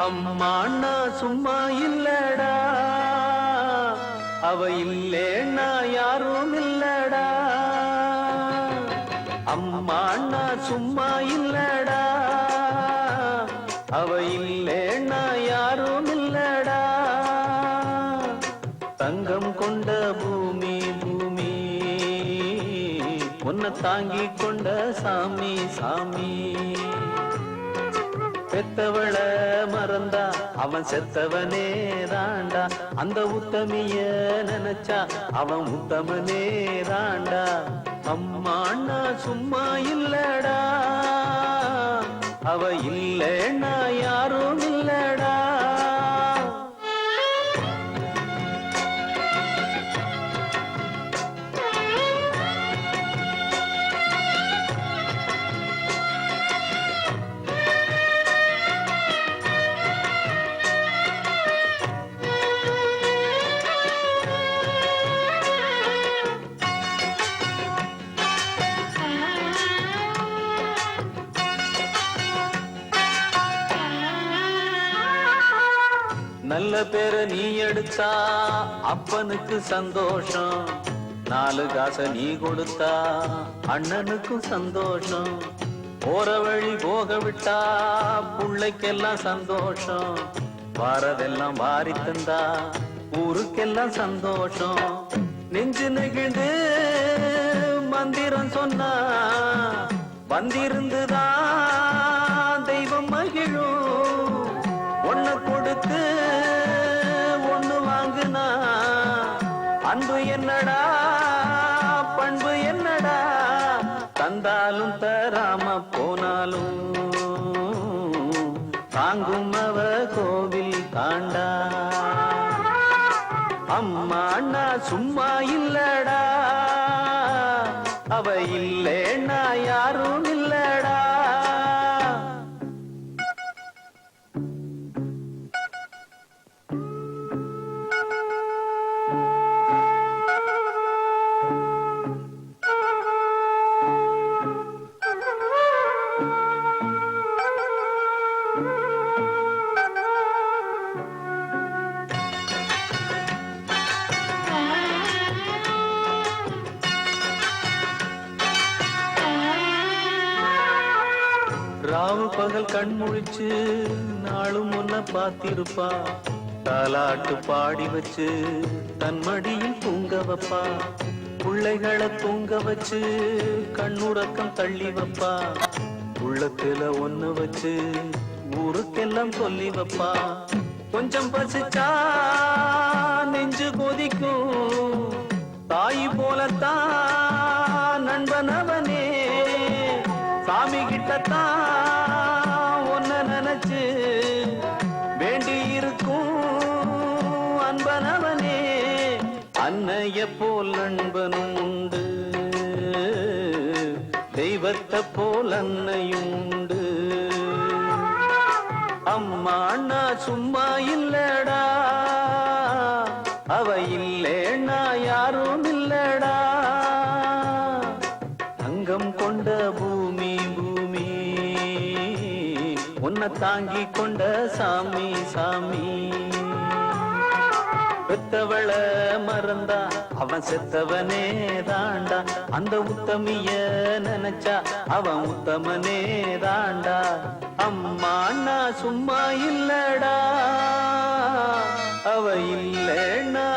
அம்மாண்ணா சும்மா இல்லடா, அவ இல்லேன்னா யாரும் இல்லடா. அம்மாண்ணா சும்மா இல்லடா, அவ இல்லேன்னா யாரும் இல்லடா. தங்கம் கொண்ட பூமி பூமி, உன்னை தாங்கி கொண்ட சாமி சாமி. பெத்தவள மறந்தா அவன் செத்தவனே தாண்டா, அந்த உத்தமிய நினைச்சா அவன் உத்தமனே தாண்டா. அம்மாண்ணா சும்மா இல்லடா, அவ இல்லைன்னா யாரும் இல்லடா. நல்ல பேர நீ எடுத்தா அப்பனுக்கு சந்தோஷம், நாலு காச நீ கொடுத்தா அண்ணனுக்கும் சந்தோஷம். போற வழி போக விட்டா புள்ளைக்கெல்லாம் சந்தோஷம், வாரதெல்லாம் வாரி தந்தா ஊருக்கெல்லாம் சந்தோஷம். நெஞ்சு நெகிழ்ந்து மந்திரம் சொன்னா வந்திருந்துதான் தெய்வம் மகிழும். ஒண்ணு கொடுத்து ஒண்ணு வாங்குனா அன்பு என்னடா பண்பு என்னடா. தந்தாலும் தராம போனாலும் தாங்கும் அவ கோவில் தாண்டா. அம்மாண்ணா சும்மா இல்லடா, அவ இல்லேன்னா யாரும் இல்லடா. ராவு பகல் கண் முழிச்சு நாளும் முன்ன பார்த்திருப்பா, தாலாட்டு பாடி வச்சு தன் மடியில் தூங்க வைப்பா. பிள்ளைகளை தூங்க வச்சு கண்ணுறக்கம் தள்ளி வைப்பா, உள்ளத்துல ஒண்ணு வச்சு ஊருக்கெல்லாம் சொல்லி வைப்பா. கொஞ்சம் பசிச்சா நெஞ்சு கொதிக்கும், தாய் போலத்தான் நண்பனவனே. சாமி கிட்டத்தான் ஒன்ன நினைச்சு வேண்டி இருக்கும் அன்பனவனே. அன்னைய போல் நண்பனும் உண்டு, தெய்வத்தை போல் அன்னையும் உண்டு. அம்மாண்ணா சும்மா இல்லடா, அவ இல்லேன்னா யாரும் இல்லடா. தங்கம் கொண்ட பூமி பூமி, உன்னை தாங்கி கொண்ட சாமி சாமி. பெத்தவள மறந்தா அவன் செத்தவனே தாண்டா, அந்த உத்தமிய நினைச்சா அவன் உத்தமனே தாண்டா. அம்மாண்ணா சும்மா இல்லடா, அவ இல்லேன்னா